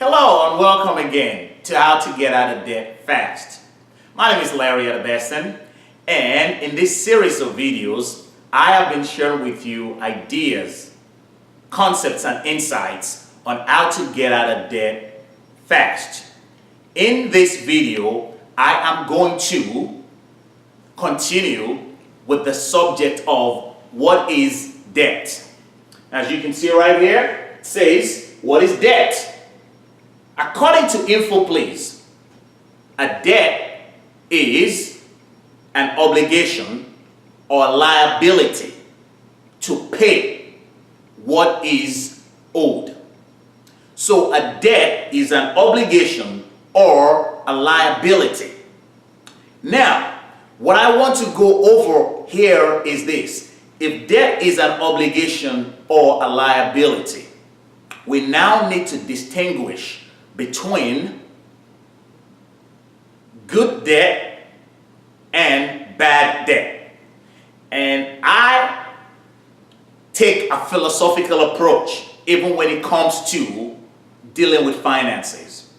Hello and welcome again to How to Get Out of Debt Fast. My name is Larry Adabesson, and in this series of videos, I have been sharing with you ideas, concepts, and insights on how to get out of debt fast. In this video, I am going to continue with the subject of what is debt. As you can see right here, it says, what is debt? According to Effortlessly, a debt is an obligation or liability to pay what is owed. So a debt is an obligation or a liability. Now, what I want to go over here is this. If debt is an obligation or a liability, we now need to distinguish between good debt and bad debt. And I take a philosophical approach even when it comes to dealing with finances.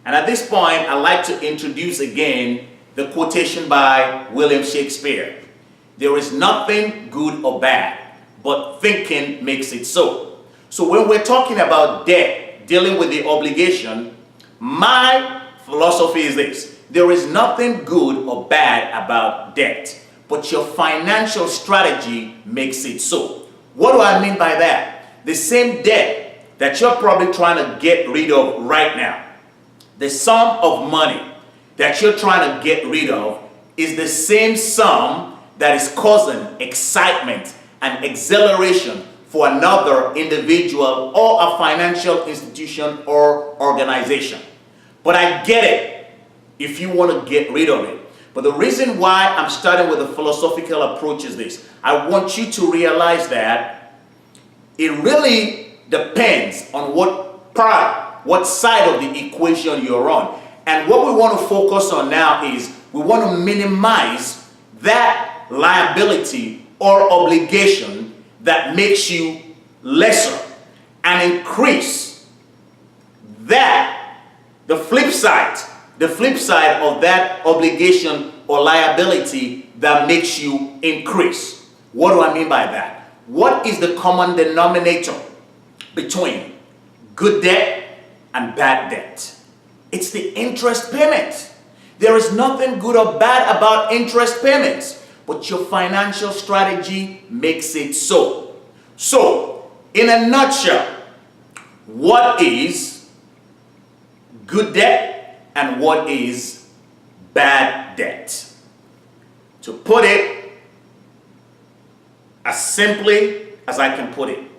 And at this point, I'd like to introduce again the quotation by William Shakespeare. There is nothing good or bad, but thinking makes it so. So when we're talking about debt, dealing with the obligation, my philosophy is this. There is nothing good or bad about debt, but your financial strategy makes it so. What do I mean by that? The same debt that you're probably trying to get rid of right now, the sum of money that you're trying to get rid of is the same sum that is causing excitement and exhilaration for another individual or a financial institution or organization. But I get it if you want to get rid of it. But the reason why I'm starting with a philosophical approach is this. I want you to realize that it really depends on what side of the equation you're on. And what we want to focus on now is we want to minimize that liability or obligation that makes you lesser and increase that, the flip side of that obligation or liability that makes you increase. What do I mean by that? What is the common denominator between good debt and bad debt? It's the interest payment. There is nothing good or bad about interest payments, but your financial strategy makes it so. So, in a nutshell, what is good debt and what is bad debt? To put it as simply as I can put it,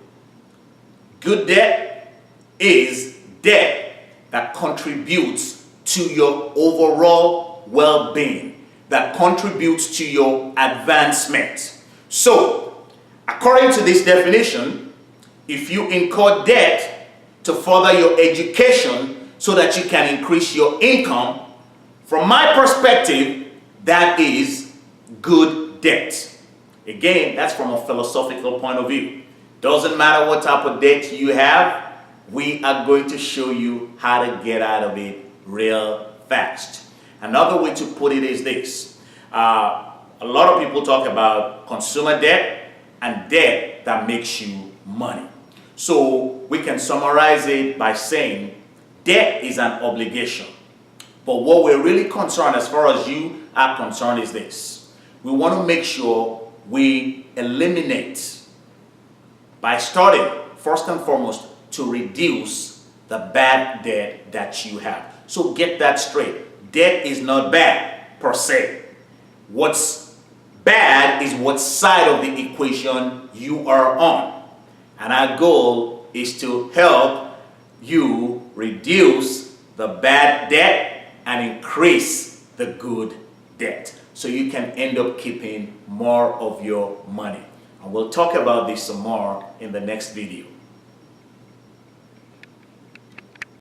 good debt is debt that contributes to your overall well-being, that contributes to your advancement. So, according to this definition, if you incur debt to further your education so that you can increase your income, from my perspective, that is good debt. Again, that's from a philosophical point of view. Doesn't matter what type of debt you have, we are going to show you how to get out of it real fast. Another way to put it is this. A lot of people talk about consumer debt and debt that makes you money. So we can summarize it by saying debt is an obligation. But what we're really concerned as far as you are concerned is this. We want to make sure we eliminate by starting first and foremost to reduce the bad debt that you have. So get that straight. Debt is not bad per se. What's bad is what side of the equation you are on. And our goal is to help you reduce the bad debt and increase the good debt so you can end up keeping more of your money. And we'll talk about this some more in the next video.